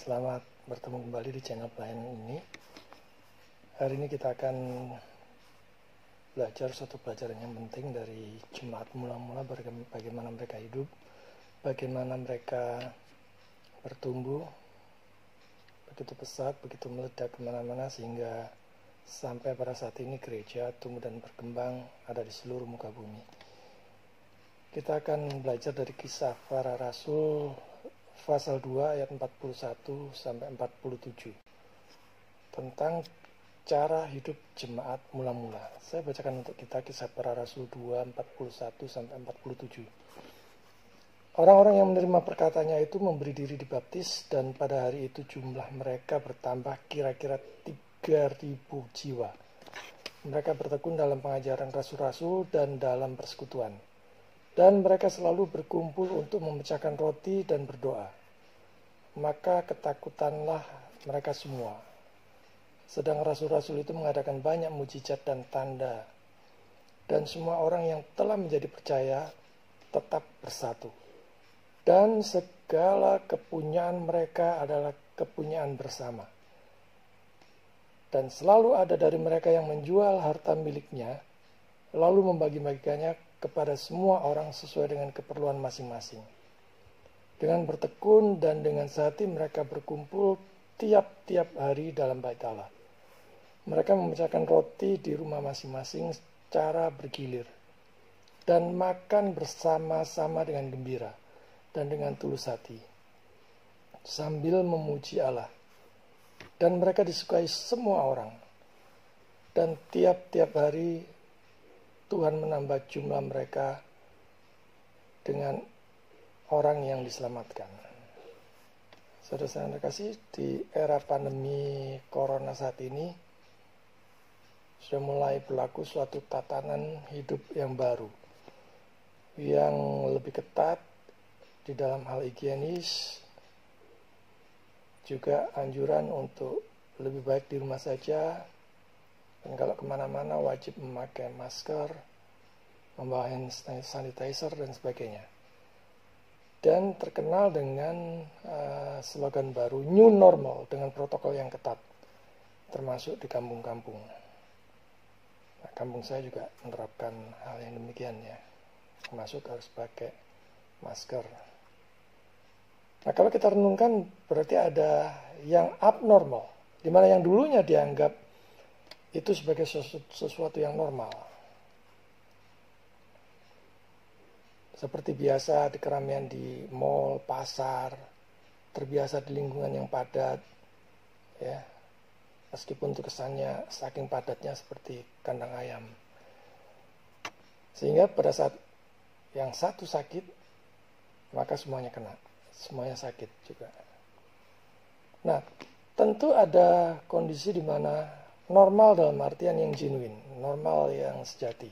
Selamat bertemu kembali di channel pelayanan ini. Hari ini kita akan belajar suatu pelajaran yang penting dari jemaat mula-mula, bagaimana mereka hidup, bagaimana mereka bertumbuh begitu pesat, begitu meledak kemana-mana, sehingga sampai pada saat ini gereja tumbuh dan berkembang ada di seluruh muka bumi. Kita akan belajar dari Kisah Para Rasul pasal 2 ayat 41 sampai 47 tentang cara hidup jemaat mula-mula. Saya bacakan untuk kita Kisah Para Rasul 2 41 sampai 47. Orang-orang yang menerima perkataannya itu memberi diri dibaptis, dan pada hari itu jumlah mereka bertambah kira-kira 3.000 jiwa. Mereka bertekun dalam pengajaran rasul-rasul dan dalam persekutuan. Dan mereka selalu berkumpul untuk memecahkan roti dan berdoa. Maka ketakutanlah mereka semua. Sedang rasul-rasul itu mengadakan banyak mujizat dan tanda. Dan semua orang yang telah menjadi percaya tetap bersatu. Dan segala kepunyaan mereka adalah kepunyaan bersama. Dan selalu ada dari mereka yang menjual harta miliknya, lalu membagi-bagikannya kepada semua orang sesuai dengan keperluan masing-masing. Dengan bertekun dan dengan sehati mereka berkumpul tiap-tiap hari dalam bait Allah. Mereka memecahkan roti di rumah masing-masing secara bergilir, dan makan bersama-sama dengan gembira dan dengan tulus hati, sambil memuji Allah. Dan mereka disukai semua orang. Dan tiap-tiap hari Tuhan menambah jumlah mereka dengan orang yang diselamatkan. Saudara-saudara terkasih, di era pandemi corona saat ini sudah mulai berlaku suatu tatanan hidup yang baru, yang lebih ketat di dalam hal higienis, juga anjuran untuk lebih baik di rumah saja. Dan kalau kemana-mana wajib memakai masker, membawa hand sanitizer dan sebagainya. Dan terkenal dengan slogan baru New Normal dengan protokol yang ketat, termasuk di kampung-kampung. Nah, kampung saya juga menerapkan hal yang demikian ya, termasuk harus pakai masker. Nah, kalau kita renungkan berarti ada yang abnormal, di mana yang dulunya dianggap itu sebagai sesuatu yang normal. Seperti biasa di keramaian di mall, pasar, terbiasa di lingkungan yang padat, ya, meskipun itu kesannya saking padatnya seperti kandang ayam. Sehingga pada saat yang satu sakit, maka semuanya kena, semuanya sakit juga. Nah, tentu ada kondisi di mana normal dalam artian yang genuine, normal yang sejati,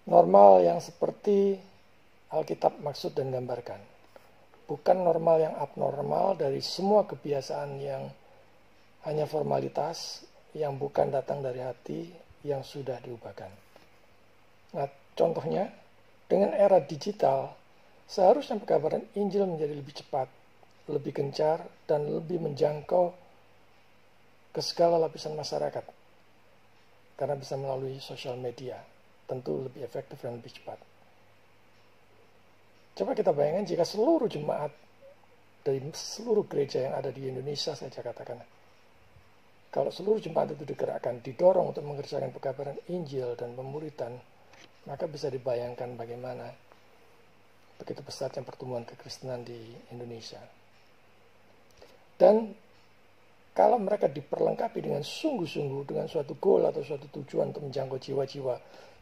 normal yang seperti Alkitab maksud dan gambarkan, bukan normal yang abnormal dari semua kebiasaan yang hanya formalitas, yang bukan datang dari hati, yang sudah diubahkan. Nah, contohnya dengan era digital, seharusnya pekabaran Injil menjadi lebih cepat, lebih gencar, dan lebih menjangkau ke segala lapisan masyarakat, karena bisa melalui sosial media, tentu lebih efektif dan lebih cepat. Coba kita bayangkan jika seluruh jemaat dari seluruh gereja yang ada di Indonesia, saya katakan, kalau seluruh jemaat itu digerakkan, didorong untuk mengerjakan pekabaran Injil dan pemuridan, maka bisa dibayangkan bagaimana begitu pesatnya pertumbuhan kekristenan di Indonesia. Dan kalau mereka diperlengkapi dengan sungguh-sungguh, dengan suatu goal atau suatu tujuan untuk menjangkau jiwa-jiwa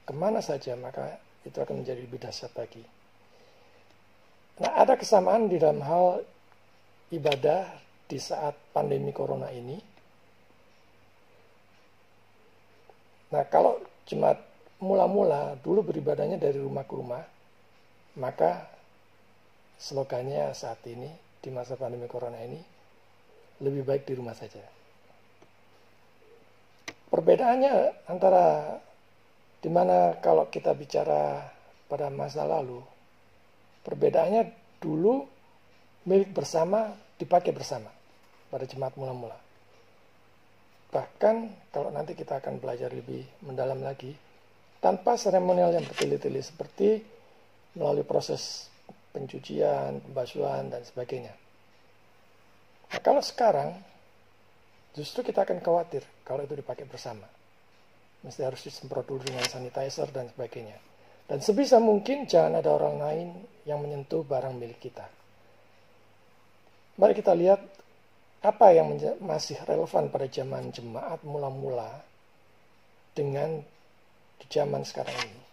kemana saja, maka itu akan menjadi lebih dahsyat lagi. Nah, ada kesamaan di dalam hal ibadah di saat pandemi corona ini. Nah, kalau jemaat mula-mula dulu beribadahnya dari rumah ke rumah, maka slogannya saat ini di masa pandemi corona ini, lebih baik di rumah saja. Perbedaannya antara dimana kalau kita bicara pada masa lalu, perbedaannya dulu milik bersama dipakai bersama. pada jemaat mula-mula. Bahkan kalau nanti kita akan belajar lebih mendalam lagi, tanpa seremonial yang bertele-tele seperti melalui proses pencucian, pembasuhan, dan sebagainya. Nah, kalau sekarang, justru kita akan khawatir kalau itu dipakai bersama. Mesti harus disemprot dulu dengan sanitizer dan sebagainya. Dan sebisa mungkin jangan ada orang lain yang menyentuh barang milik kita. Mari kita lihat apa yang masih relevan pada zaman jemaat mula-mula dengan di zaman sekarang ini.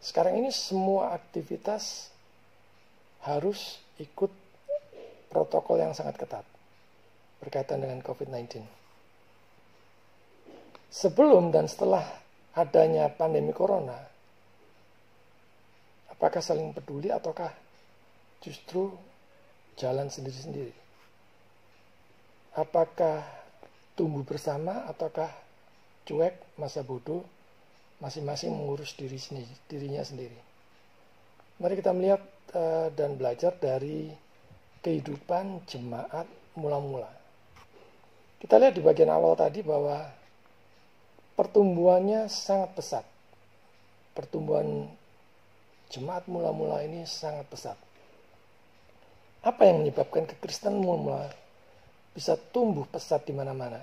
Sekarang ini semua aktivitas harus ikut protokol yang sangat ketat berkaitan dengan COVID-19. Sebelum dan setelah adanya pandemi corona, apakah saling peduli ataukah justru jalan sendiri-sendiri? Apakah tumbuh bersama ataukah cuek, masa bodoh, masing-masing mengurus dirinya sendiri? Mari kita melihat dan belajar dari kehidupan jemaat mula-mula. Kita lihat di bagian awal tadi bahwa pertumbuhannya sangat pesat. Pertumbuhan jemaat mula-mula ini sangat pesat. Apa yang menyebabkan kekristenan mula-mula bisa tumbuh pesat di mana-mana?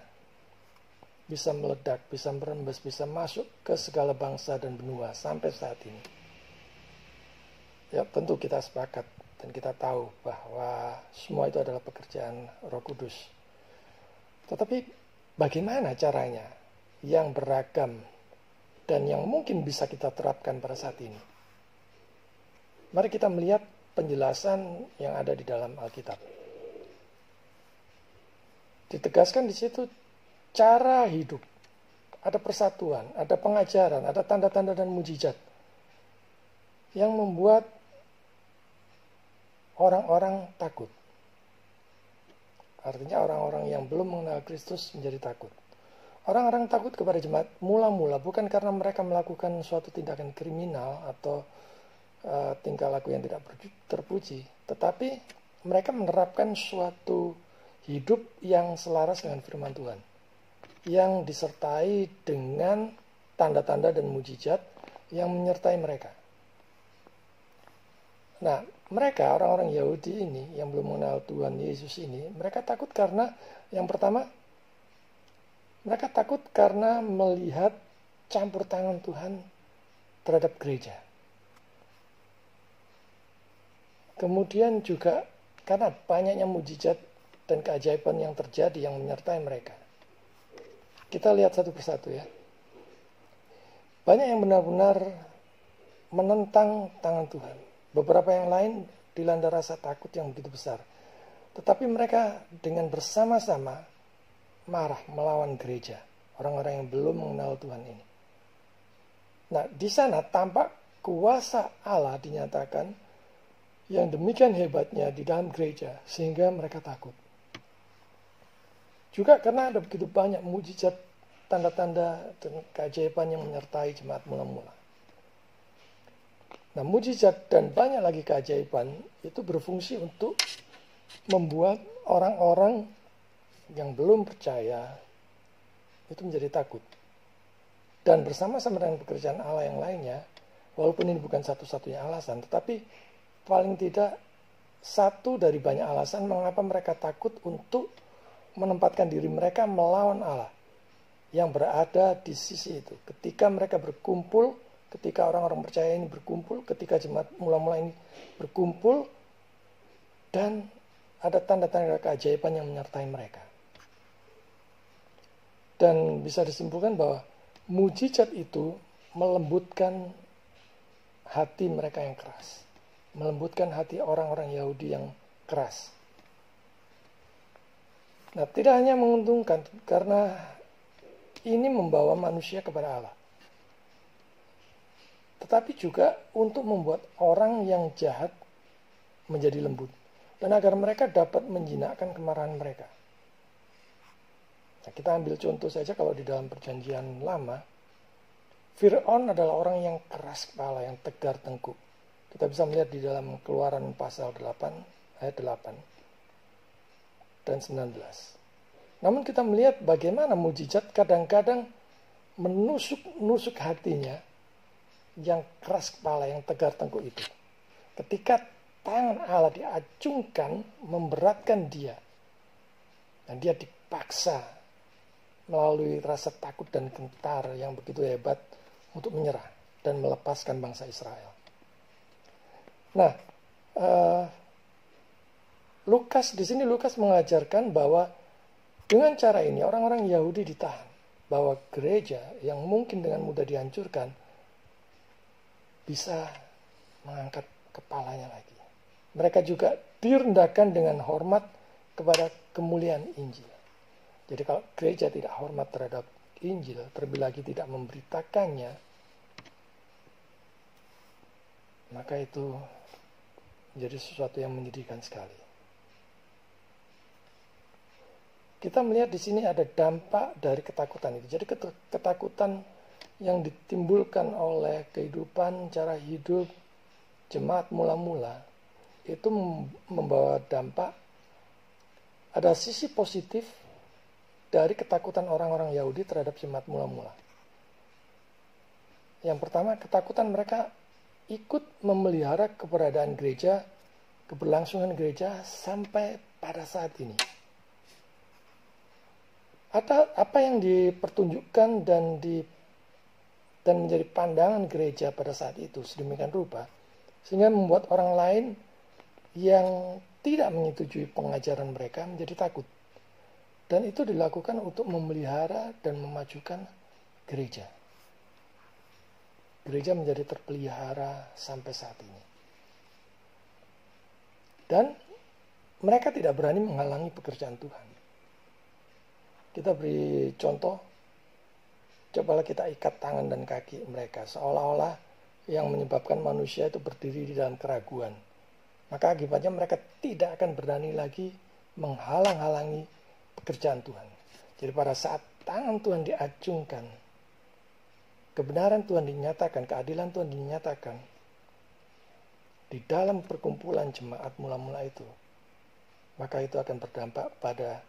Bisa meledak, bisa merembes, bisa masuk ke segala bangsa dan benua sampai saat ini. Ya, tentu kita sepakat dan kita tahu bahwa semua itu adalah pekerjaan Roh Kudus. Tetapi bagaimana caranya yang beragam dan yang mungkin bisa kita terapkan pada saat ini? Mari kita melihat penjelasan yang ada di dalam Alkitab. Ditegaskan di situ cara hidup, ada persatuan, ada pengajaran, ada tanda-tanda dan mujizat yang membuat orang-orang takut. Artinya orang-orang yang belum mengenal Kristus menjadi takut. Orang-orang takut kepada jemaat mula-mula bukan karena mereka melakukan suatu tindakan kriminal atau tingkah laku yang tidak terpuji, tetapi mereka menerapkan suatu hidup yang selaras dengan firman Tuhan, yang disertai dengan tanda-tanda dan mujizat yang menyertai mereka. Nah, mereka orang-orang Yahudi ini yang belum mengenal Tuhan Yesus ini, mereka takut karena yang pertama, mereka takut karena melihat campur tangan Tuhan terhadap gereja. Kemudian juga karena banyaknya mujizat dan keajaiban yang terjadi yang menyertai mereka. Kita lihat satu persatu ya. Banyak yang benar-benar menentang tangan Tuhan. Beberapa yang lain dilanda rasa takut yang begitu besar. Tetapi mereka dengan bersama-sama marah melawan gereja. Orang-orang yang belum mengenal Tuhan ini. Nah, di sana tampak kuasa Allah dinyatakan yang demikian hebatnya di dalam gereja sehingga mereka takut. Juga karena ada begitu banyak mujizat, tanda-tanda dan keajaiban yang menyertai jemaat mula-mula. Nah, mujizat dan banyak lagi keajaiban itu berfungsi untuk membuat orang-orang yang belum percaya itu menjadi takut. Dan bersama-sama dengan pekerjaan Allah yang lainnya, walaupun ini bukan satu-satunya alasan, tetapi paling tidak satu dari banyak alasan mengapa mereka takut untuk menempatkan diri mereka melawan Allah yang berada di sisi itu. Ketika mereka berkumpul, ketika orang-orang percaya ini berkumpul, ketika jemaat mula-mula ini berkumpul, dan ada tanda-tanda keajaiban yang menyertai mereka. Dan bisa disimpulkan bahwa mujizat itu melembutkan hati mereka yang keras. Melembutkan hati orang-orang Yahudi yang keras. Nah, tidak hanya menguntungkan karena ini membawa manusia kepada Allah. Tetapi juga untuk membuat orang yang jahat menjadi lembut. Dan agar mereka dapat menjinakkan kemarahan mereka. Nah, kita ambil contoh saja kalau di dalam perjanjian lama, Fir'aun adalah orang yang keras kepala, yang tegar tengkuk. Kita bisa melihat di dalam Keluaran pasal 8 ayat 8. dan 19. Namun kita melihat bagaimana mujizat kadang-kadang menusuk hatinya yang keras kepala, yang tegar tengkuk itu. Ketika tangan Allah diacungkan memberatkan dia, dan dia dipaksa melalui rasa takut dan gentar yang begitu hebat untuk menyerah dan melepaskan bangsa Israel. Nah, Lukas mengajarkan bahwa dengan cara ini orang-orang Yahudi ditahan, bahwa gereja yang mungkin dengan mudah dihancurkan bisa mengangkat kepalanya lagi. Mereka juga direndahkan dengan hormat kepada kemuliaan Injil. Jadi kalau gereja tidak hormat terhadap Injil, terlebih lagi tidak memberitakannya, maka itu menjadi sesuatu yang menyedihkan sekali. Kita melihat di sini ada dampak dari ketakutan itu. Jadi ketakutan yang ditimbulkan oleh kehidupan, cara hidup jemaat mula-mula itu membawa dampak. Ada sisi positif dari ketakutan orang-orang Yahudi terhadap jemaat mula-mula. Yang pertama, ketakutan mereka ikut memelihara keberadaan gereja, keberlangsungan gereja sampai pada saat ini. Apa yang dipertunjukkan dan menjadi pandangan gereja pada saat itu sedemikian rupa, sehingga membuat orang lain yang tidak menyetujui pengajaran mereka menjadi takut. Dan itu dilakukan untuk memelihara dan memajukan gereja. Gereja menjadi terpelihara sampai saat ini. Dan mereka tidak berani menghalangi pekerjaan Tuhan. Kita beri contoh, cobalah kita ikat tangan dan kaki mereka, seolah-olah yang menyebabkan manusia itu berdiri di dalam keraguan. Maka akibatnya mereka tidak akan berani lagi menghalang-halangi pekerjaan Tuhan. Jadi pada saat tangan Tuhan diacungkan, kebenaran Tuhan dinyatakan, keadilan Tuhan dinyatakan di dalam perkumpulan jemaat mula-mula itu, maka itu akan berdampak pada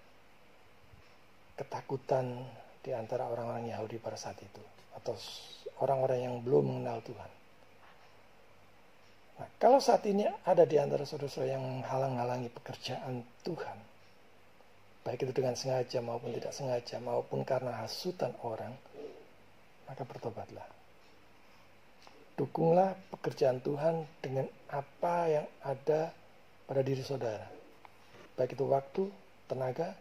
ketakutan di antara orang-orang Yahudi pada saat itu, atau orang-orang yang belum mengenal Tuhan. Nah, kalau saat ini ada di antara saudara-saudara yang menghalang-halangi pekerjaan Tuhan, baik itu dengan sengaja maupun tidak sengaja, maupun karena hasutan orang, maka bertobatlah. Dukunglah pekerjaan Tuhan dengan apa yang ada pada diri saudara, baik itu waktu, tenaga,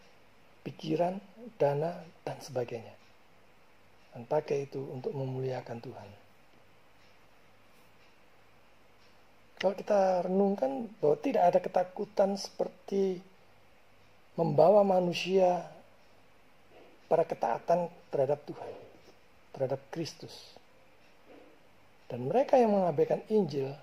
pikiran, dana, dan sebagainya. Dan pakai itu untuk memuliakan Tuhan. Kalau kita renungkan bahwa tidak ada ketakutan seperti membawa manusia pada ketaatan terhadap Tuhan, terhadap Kristus. Dan mereka yang mengabaikan Injil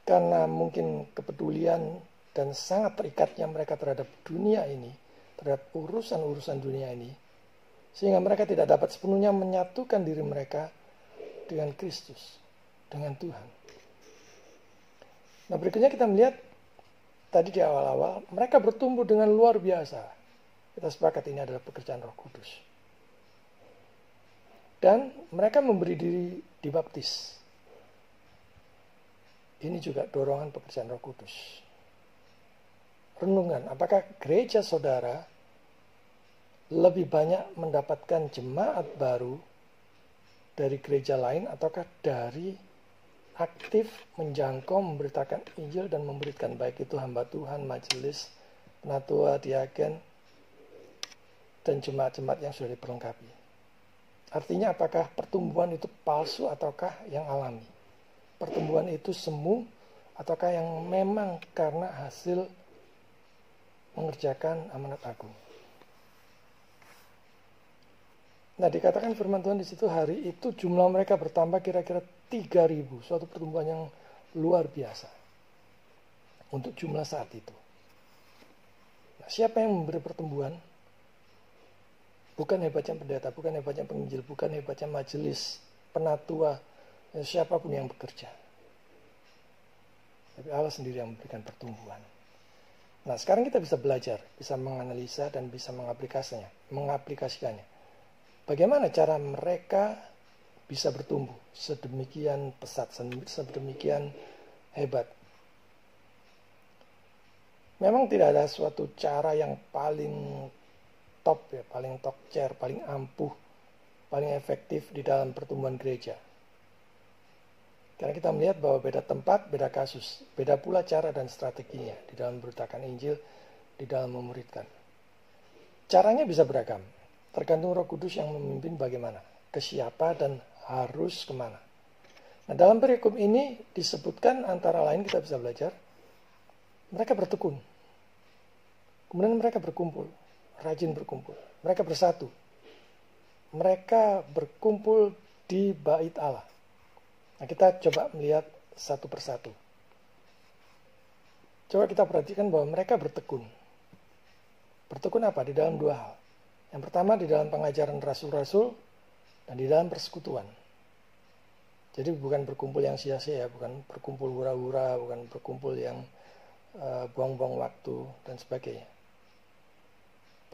karena mungkin kepedulian dan sangat terikatnya mereka terhadap dunia ini, terhadap urusan-urusan dunia ini, sehingga mereka tidak dapat sepenuhnya menyatukan diri mereka dengan Kristus, dengan Tuhan. Nah, berikutnya kita melihat tadi di awal-awal mereka bertumbuh dengan luar biasa. Kita sepakat ini adalah pekerjaan Roh Kudus. Dan mereka memberi diri dibaptis. Ini juga dorongan pekerjaan Roh Kudus. Renungan, apakah gereja saudara lebih banyak mendapatkan jemaat baru dari gereja lain, ataukah dari aktif menjangkau, memberitakan Injil dan memberikan, baik itu hamba Tuhan, majelis, penatua, diaken, dan jemaat-jemaat yang sudah diperlengkapi. Artinya apakah pertumbuhan itu palsu ataukah yang alami? Pertumbuhan itu semu ataukah yang memang karena hasil mengerjakan amanat agung? Nah, dikatakan firman Tuhan di situ, hari itu jumlah mereka bertambah kira-kira 3.000, suatu pertumbuhan yang luar biasa untuk jumlah saat itu. Nah, siapa yang memberi pertumbuhan? Bukan hebatnya pendeta, bukan hebatnya penginjil, bukan hebatnya majelis, penatua, siapapun yang bekerja. Tapi Allah sendiri yang memberikan pertumbuhan. Nah, sekarang kita bisa belajar, bisa menganalisa dan bisa mengaplikasikannya. Bagaimana cara mereka bisa bertumbuh sedemikian pesat, sedemikian hebat. Memang tidak ada suatu cara yang paling top ya, paling top chair, paling ampuh, paling efektif di dalam pertumbuhan gereja. Karena kita melihat bahwa beda tempat, beda kasus, beda pula cara dan strateginya di dalam memberitakan Injil, di dalam memuridkan. Caranya bisa beragam, tergantung Roh Kudus yang memimpin bagaimana, ke siapa dan harus kemana. Nah, dalam perikop ini disebutkan antara lain kita bisa belajar, mereka bertekun, kemudian mereka berkumpul, rajin berkumpul, mereka bersatu, mereka berkumpul di bait Allah. Nah, kita coba melihat satu persatu. Coba kita perhatikan bahwa mereka bertekun. Bertekun apa? Di dalam dua hal. Yang pertama di dalam pengajaran rasul-rasul dan di dalam persekutuan. Jadi bukan berkumpul yang sia-sia, bukan berkumpul hura-hura, bukan berkumpul yang buang-buang waktu dan sebagainya.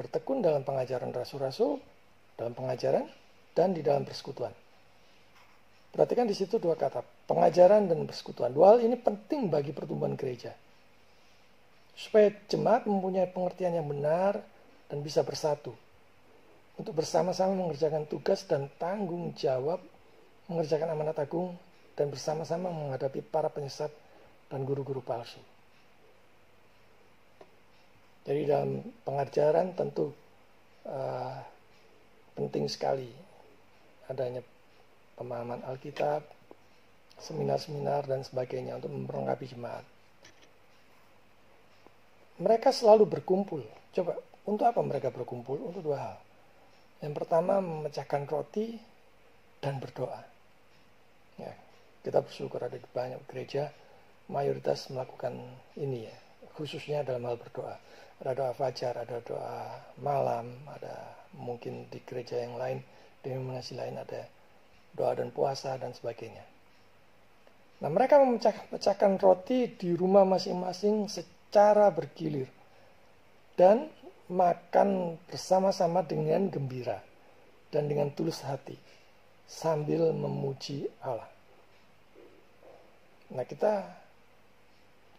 Bertekun dalam pengajaran rasul-rasul, dalam pengajaran dan di dalam persekutuan. Perhatikan di situ dua kata, pengajaran dan persekutuan. Dua hal ini penting bagi pertumbuhan gereja. Supaya jemaat mempunyai pengertian yang benar dan bisa bersatu. Untuk bersama-sama mengerjakan tugas dan tanggung jawab, mengerjakan amanat agung, dan bersama-sama menghadapi para penyesat dan guru-guru palsu. Jadi dalam pengajaran tentu penting sekali adanya pemahaman Alkitab, seminar-seminar dan sebagainya untuk memperlengkapi jemaat. Mereka selalu berkumpul. Coba, untuk apa mereka berkumpul? Untuk dua hal. Yang pertama, memecahkan roti dan berdoa. Ya, kita bersyukur ada banyak gereja mayoritas melakukan ini ya, khususnya dalam hal berdoa. Ada doa fajar, ada doa malam, ada mungkin di gereja yang lain, denominasi lain ada doa dan puasa dan sebagainya. Nah, mereka memecahkan roti di rumah masing-masing secara bergilir dan makan bersama-sama dengan gembira dan dengan tulus hati sambil memuji Allah. Nah, kita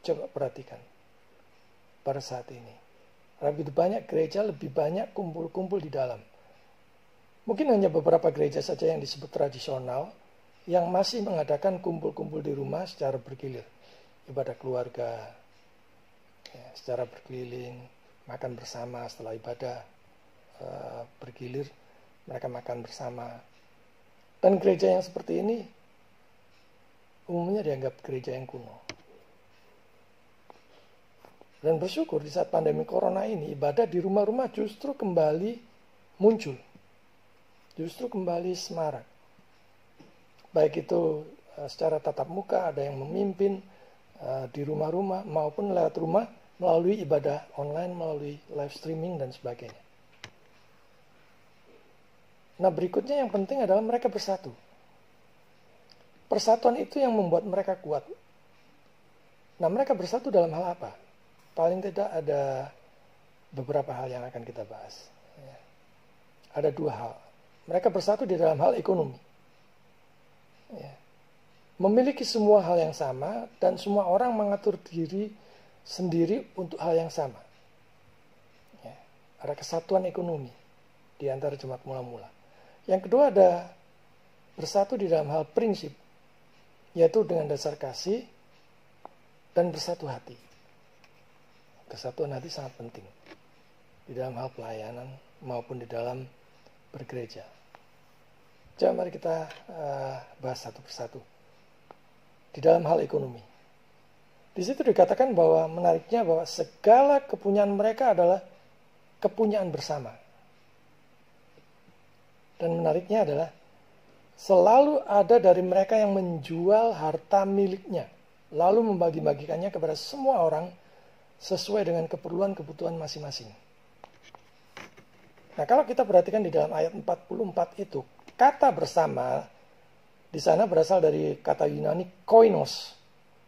coba perhatikan pada saat ini. Lebih banyak gereja, lebih banyak kumpul-kumpul di dalam. Mungkin hanya beberapa gereja saja yang disebut tradisional yang masih mengadakan kumpul-kumpul di rumah secara bergilir. Ibadah keluarga, ya, secara berkeliling, makan bersama setelah ibadah bergilir, mereka makan bersama. Dan gereja yang seperti ini umumnya dianggap gereja yang kuno. Dan bersyukur di saat pandemi corona ini, ibadah di rumah-rumah justru kembali muncul. Justru kembali semarak. Baik itu secara tatap muka, ada yang memimpin di rumah-rumah maupun lewat rumah melalui ibadah online, melalui live streaming dan sebagainya. Nah, berikutnya yang penting adalah mereka bersatu. Persatuan itu yang membuat mereka kuat. Nah, mereka bersatu dalam hal apa? Paling tidak ada beberapa hal yang akan kita bahas. Ada dua hal. Mereka bersatu di dalam hal ekonomi. Ya. Memiliki semua hal yang sama dan semua orang mengatur diri sendiri untuk hal yang sama. Ya. Ada kesatuan ekonomi di antara jemaat mula-mula. Yang kedua ada bersatu di dalam hal prinsip, yaitu dengan dasar kasih dan bersatu hati. Kesatuan hati sangat penting di dalam hal pelayanan maupun di dalam bergereja. Coba mari kita bahas satu persatu. Di dalam hal ekonomi. Di situ dikatakan bahwa menariknya bahwa segala kepunyaan mereka adalah kepunyaan bersama. Dan menariknya adalah selalu ada dari mereka yang menjual harta miliknya, lalu membagi-bagikannya kepada semua orang sesuai dengan keperluan-kebutuhan masing-masing. Nah, kalau kita perhatikan di dalam ayat 44 itu, kata bersama di sana berasal dari kata Yunani koinos,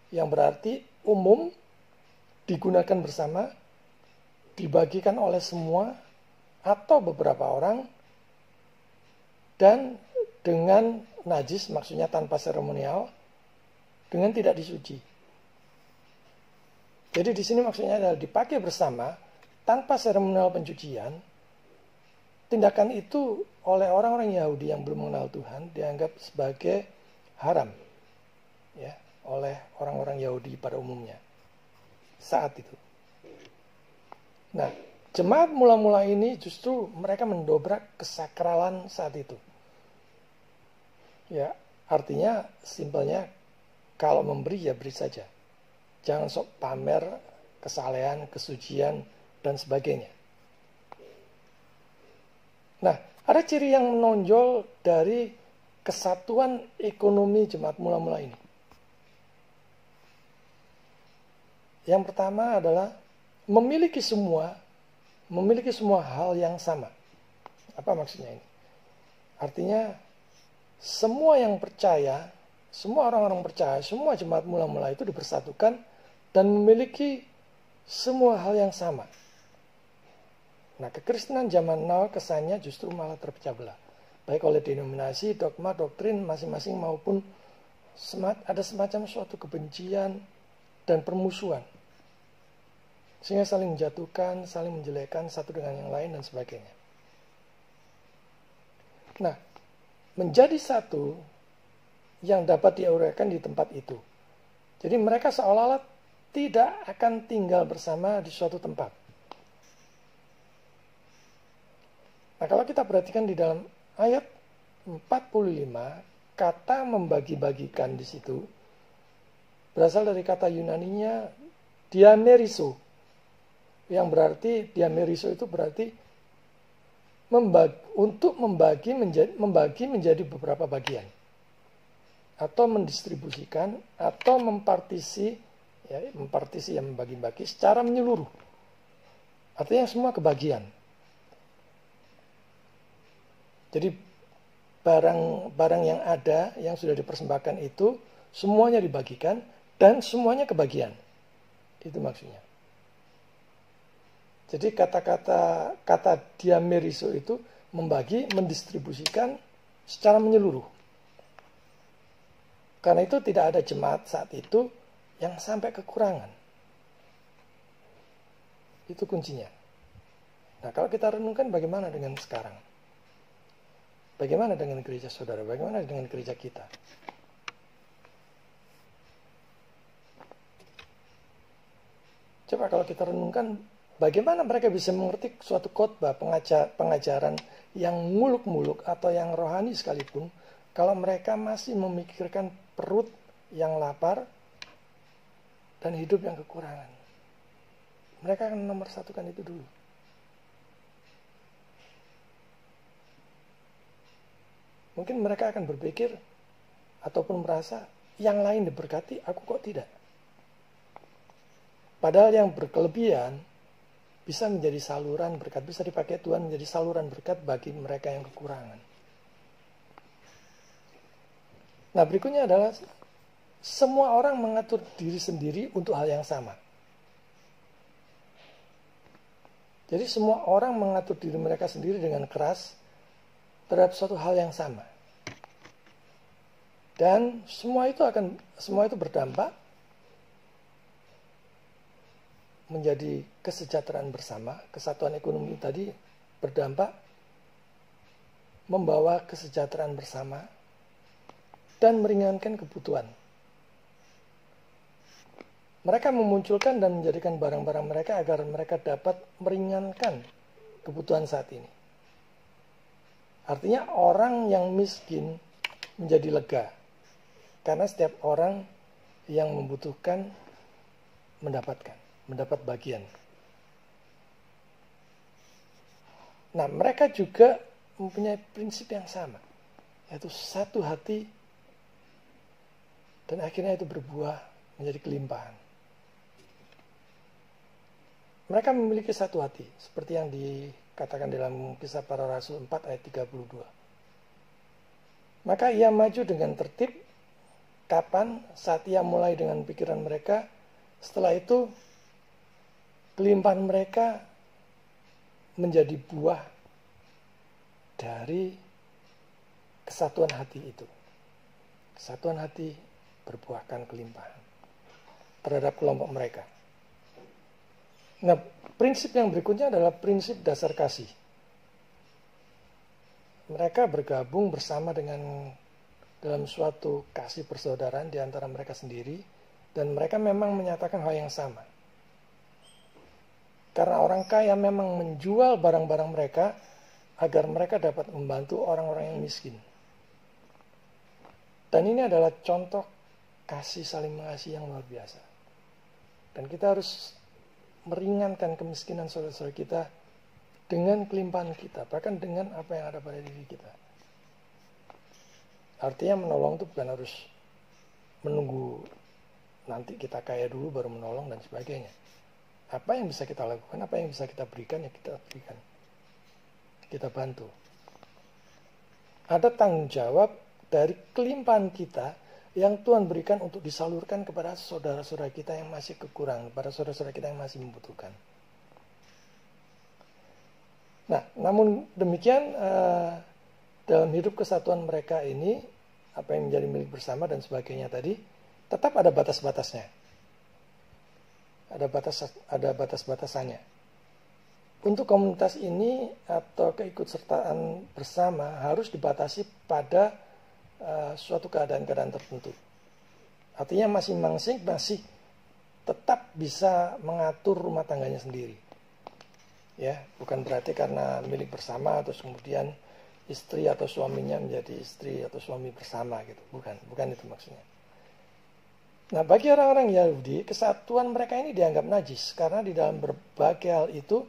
yang berarti umum, digunakan bersama, dibagikan oleh semua atau beberapa orang, dan dengan najis, maksudnya tanpa seremonial, dengan tidak disuci. Jadi di sini maksudnya adalah dipakai bersama tanpa seremonial pencucian. Tindakan itu oleh orang-orang Yahudi yang belum mengenal Tuhan dianggap sebagai haram, ya, oleh orang-orang Yahudi pada umumnya saat itu. Nah, jemaat mula-mula ini justru mereka mendobrak kesakralan saat itu. Ya, artinya simpelnya kalau memberi ya beri saja. Jangan sok pamer kesalehan, kesucian, dan sebagainya. Nah, ada ciri yang menonjol dari kesatuan ekonomi jemaat mula-mula ini. Yang pertama adalah memiliki semua hal yang sama. Apa maksudnya ini? Artinya semua yang percaya, semua orang-orang percaya, semua jemaat mula-mula itu dipersatukan dan memiliki semua hal yang sama. Nah, kekristenan zaman now kesannya justru malah terpecah belah. Baik oleh denominasi, dogma, doktrin masing-masing maupun ada semacam suatu kebencian dan permusuhan. Sehingga saling menjatuhkan, saling menjelekkan satu dengan yang lain dan sebagainya. Nah, menjadi satu yang dapat diuraikan di tempat itu. Jadi mereka seolah-olah tidak akan tinggal bersama di suatu tempat. Nah, kalau kita perhatikan di dalam ayat 45, kata membagi-bagikan di situ berasal dari kata Yunaninya diameriso, yang berarti diameriso itu berarti membagi menjadi beberapa bagian, atau mendistribusikan, atau mempartisi yang membagi-bagi secara menyeluruh. Artinya semua kebagian. Jadi barang yang ada, yang sudah dipersembahkan itu, semuanya dibagikan dan semuanya kebagian. Itu maksudnya. Jadi kata diameriso itu membagi, mendistribusikan secara menyeluruh. Karena itu tidak ada jemaat saat itu yang sampai kekurangan. Itu kuncinya. Nah, kalau kita renungkan bagaimana dengan sekarang? Bagaimana dengan gereja saudara? Bagaimana dengan gereja kita? Coba kalau kita renungkan, bagaimana mereka bisa mengerti suatu khotbah, pengajaran yang muluk-muluk atau yang rohani sekalipun, kalau mereka masih memikirkan perut yang lapar dan hidup yang kekurangan. Mereka akan nomorsatukan itu dulu. Mungkin mereka akan berpikir ataupun merasa yang lain diberkati, aku kok tidak. Padahal yang berkelebihan bisa menjadi saluran berkat, bisa dipakai Tuhan menjadi saluran berkat bagi mereka yang kekurangan. Nah, berikutnya adalah semua orang mengatur diri sendiri untuk hal yang sama. Jadi semua orang mengatur diri mereka sendiri dengan keras terhadap suatu hal yang sama. Dan semua itu berdampak menjadi kesejahteraan bersama. Kesatuan ekonomi tadi berdampak membawa kesejahteraan bersama dan meringankan kebutuhan. Mereka memunculkan dan menjadikan barang-barang mereka agar mereka dapat meringankan kebutuhan saat ini. Artinya orang yang miskin menjadi lega. Karena setiap orang yang membutuhkan mendapat bagian. Nah, mereka juga mempunyai prinsip yang sama, yaitu satu hati, dan akhirnya itu berbuah menjadi kelimpahan. Mereka memiliki satu hati, seperti yang dikatakan dalam Kisah Para Rasul 4 ayat 32. Maka ia maju dengan tertib. Kapan? Saat ia mulai dengan pikiran mereka. Setelah itu kelimpahan mereka menjadi buah dari kesatuan hati itu. Kesatuan hati berbuahkan kelimpahan terhadap kelompok mereka. Nah, prinsip yang berikutnya adalah prinsip dasar kasih. Mereka bergabung bersama dalam suatu kasih persaudaraan di antara mereka sendiri, dan mereka memang menyatakan hal yang sama. Karena orang kaya memang menjual barang-barang mereka agar mereka dapat membantu orang-orang yang miskin. Dan ini adalah contoh kasih saling mengasihi yang luar biasa. Dan kita harus meringankan kemiskinan saudara-saudara kita dengan kelimpahan kita, bahkan dengan apa yang ada pada diri kita. Artinya menolong itu bukan harus menunggu nanti kita kaya dulu baru menolong dan sebagainya. Apa yang bisa kita lakukan, apa yang bisa kita berikan, ya kita berikan. Kita bantu. Ada tanggung jawab dari kelimpahan kita yang Tuhan berikan untuk disalurkan kepada saudara-saudara kita yang masih kekurangan, kepada saudara-saudara kita yang masih membutuhkan. Nah, namun demikian dalam hidup kesatuan mereka ini, apa yang menjadi milik bersama dan sebagainya tadi, tetap ada batas-batasnya. Ada batas-batasannya. Untuk komunitas ini atau keikutsertaan bersama harus dibatasi pada suatu keadaan-keadaan tertentu. Artinya masing-masing masih tetap bisa mengatur rumah tangganya sendiri. Ya, bukan berarti karena milik bersama terus kemudian istri atau suaminya menjadi istri atau suami bersama gitu. Bukan itu maksudnya. Nah, bagi orang-orang Yahudi, kesatuan mereka ini dianggap najis karena di dalam berbagai hal itu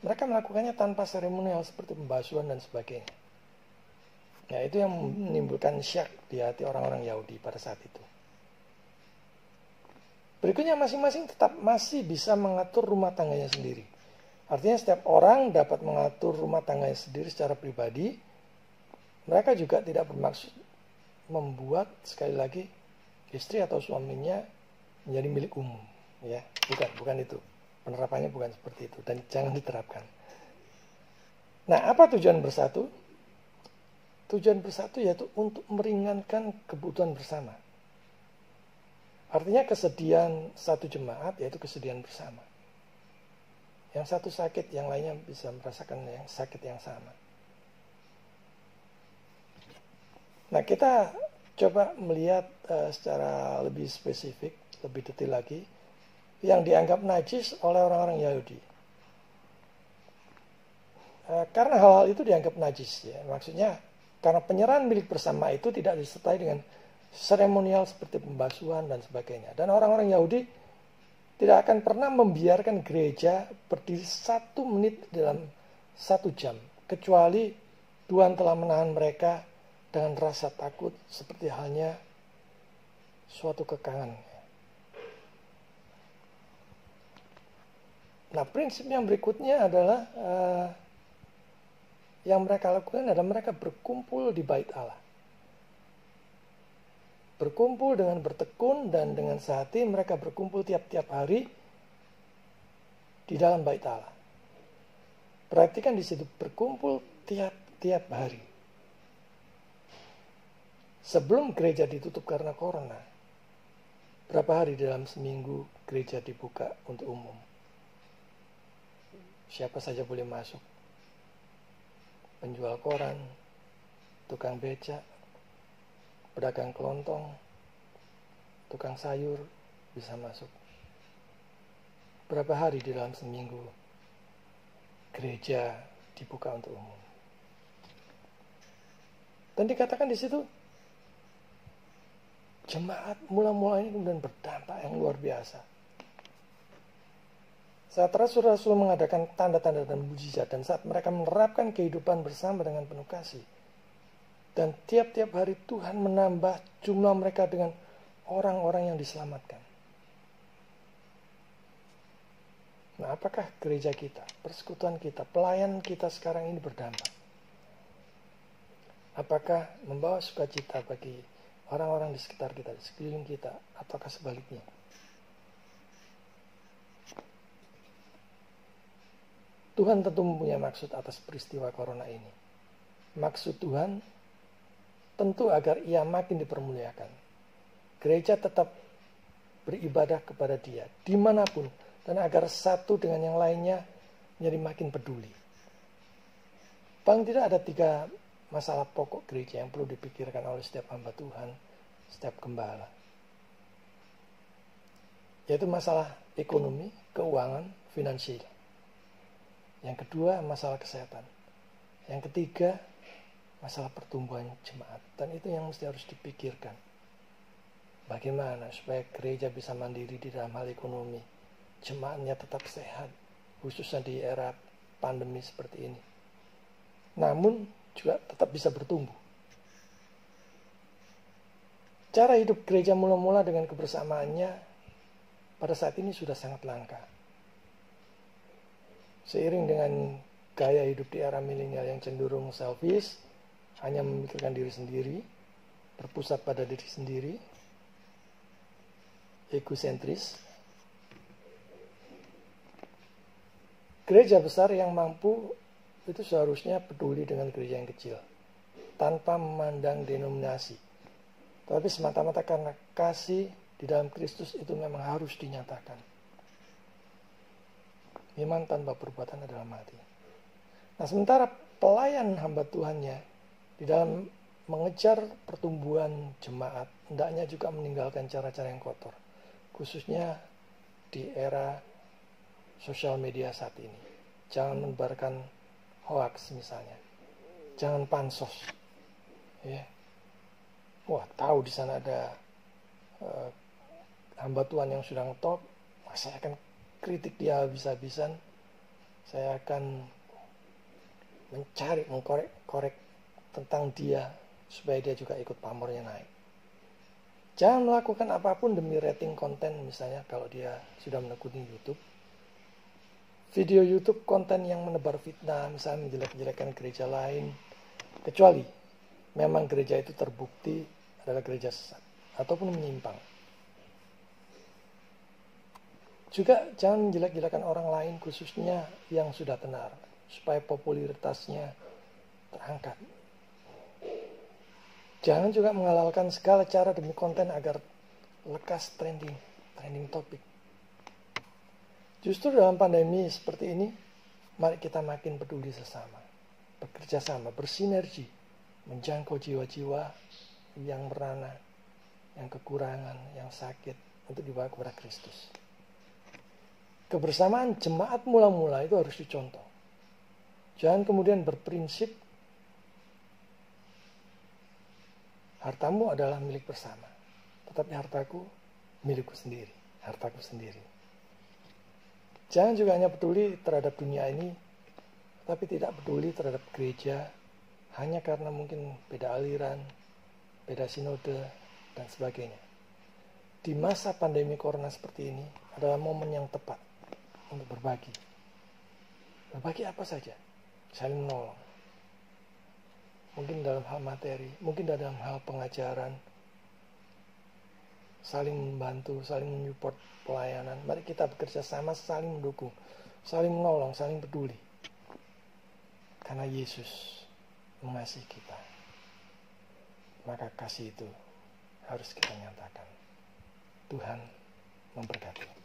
mereka melakukannya tanpa seremonial seperti pembasuhan dan sebagainya. Nah, itu yang menimbulkan syak di hati orang-orang Yahudi pada saat itu. Berikutnya, masing-masing tetap masih bisa mengatur rumah tangganya sendiri. Artinya setiap orang dapat mengatur rumah tangganya sendiri secara pribadi. Mereka juga tidak bermaksud membuat, sekali lagi, istri atau suaminya menjadi milik umum. Ya, bukan itu. Penerapannya bukan seperti itu dan jangan diterapkan. Nah, apa tujuan bersatu? Tujuan bersatu yaitu untuk meringankan kebutuhan bersama. Artinya kesedihan satu jemaat yaitu kesedihan bersama. Yang satu sakit, yang lainnya bisa merasakan yang sakit yang sama. Nah, kita coba melihat secara lebih spesifik, lebih detail lagi, yang dianggap najis oleh orang-orang Yahudi. Karena hal-hal itu dianggap najis, ya. Maksudnya, karena penyerahan milik bersama itu tidak disertai dengan seremonial seperti pembasuhan dan sebagainya. Dan orang-orang Yahudi tidak akan pernah membiarkan gereja berdiri 1 menit dalam 1 jam. Kecuali Tuhan telah menahan mereka dengan rasa takut seperti halnya suatu kekangan. Nah, prinsip yang berikutnya adalah yang mereka lakukan adalah mereka berkumpul di bait Allah. Berkumpul dengan bertekun dan dengan sehati mereka berkumpul tiap-tiap hari di dalam bait Allah. Perhatikan di situ berkumpul tiap-tiap hari. Sebelum gereja ditutup karena corona, berapa hari dalam seminggu gereja dibuka untuk umum? Siapa saja boleh masuk. Penjual koran, tukang becak, pedagang kelontong, tukang sayur bisa masuk. Berapa hari di dalam seminggu gereja dibuka untuk umum? Dan dikatakan di situ jemaat mula-mula ini kemudian berdampak yang luar biasa. Saat rasul-rasul mengadakan tanda-tanda dan mujizat dan saat mereka menerapkan kehidupan bersama dengan penuh kasih. Dan tiap-tiap hari Tuhan menambah jumlah mereka dengan orang-orang yang diselamatkan. Nah, apakah gereja kita, persekutuan kita, pelayan kita sekarang ini berdampak? Apakah membawa sukacita bagi orang-orang di sekitar kita, di sekeliling kita, ataukah sebaliknya? Tuhan tentu mempunyai maksud atas peristiwa corona ini. Maksud Tuhan tentu agar ia makin dipermuliakan. Gereja tetap beribadah kepada Dia dimanapun, dan agar satu dengan yang lainnya menjadi makin peduli. Paling tidak ada 3 masalah pokok gereja yang perlu dipikirkan oleh setiap hamba Tuhan, setiap gembala. Yaitu masalah ekonomi, keuangan, finansial. Yang kedua, masalah kesehatan. Yang ketiga, masalah pertumbuhan jemaat. Dan itu yang mesti harus dipikirkan. Bagaimana supaya gereja bisa mandiri di dalam hal ekonomi, jemaatnya tetap sehat, khususnya di era pandemi seperti ini. Namun juga tetap bisa bertumbuh. Cara hidup gereja mula-mula dengan kebersamaannya pada saat ini sudah sangat langka. Seiring dengan gaya hidup di era milenial yang cenderung selfish, hanya memikirkan diri sendiri, berpusat pada diri sendiri, egosentris. Gereja besar yang mampu itu seharusnya peduli dengan gereja yang kecil, tanpa memandang denominasi. Tapi semata-mata karena kasih di dalam Kristus itu memang harus dinyatakan. Iman tanpa perbuatan adalah mati. Nah, sementara pelayan hamba Tuhannya di dalam mengejar pertumbuhan jemaat, hendaknya juga meninggalkan cara-cara yang kotor. Khususnya di era sosial media saat ini. Jangan menebarkan hoax misalnya. Jangan pansos. Ya. Wah, tahu di sana ada hamba Tuhan yang sudah ngetop, saya akan kritik dia habis-habisan. Saya akan mencari, mengkorek tentang dia supaya dia juga ikut pamornya naik. Jangan melakukan apapun demi rating konten, misalnya kalau dia sudah menekuni YouTube. Video YouTube konten yang menebar fitnah, misalnya menjelek-jelekan gereja lain, kecuali memang gereja itu terbukti adalah gereja sesat ataupun menyimpang. Juga jangan menjelek-jelekan orang lain, khususnya yang sudah tenar, supaya popularitasnya terangkat. Jangan juga menghalalkan segala cara demi konten agar lekas trending topik. Justru dalam pandemi seperti ini, mari kita makin peduli sesama, bekerja sama, bersinergi, menjangkau jiwa-jiwa yang merana, yang kekurangan, yang sakit, untuk dibawa kepada Kristus. Kebersamaan jemaat mula-mula itu harus dicontoh. Jangan kemudian berprinsip hartamu adalah milik bersama, tetapi hartaku milikku sendiri, hartaku sendiri. Jangan juga hanya peduli terhadap dunia ini, tapi tidak peduli terhadap gereja, hanya karena mungkin beda aliran, beda sinode, dan sebagainya. Di masa pandemi corona seperti ini adalah momen yang tepat untuk berbagi. Berbagi apa saja, saling menolong. Mungkin dalam hal materi, mungkin dalam hal pengajaran, saling membantu, saling menyupport pelayanan. Mari kita bekerja sama, saling mendukung, saling menolong, saling peduli. Karena Yesus mengasihi kita, maka kasih itu harus kita nyatakan. Tuhan memberkati.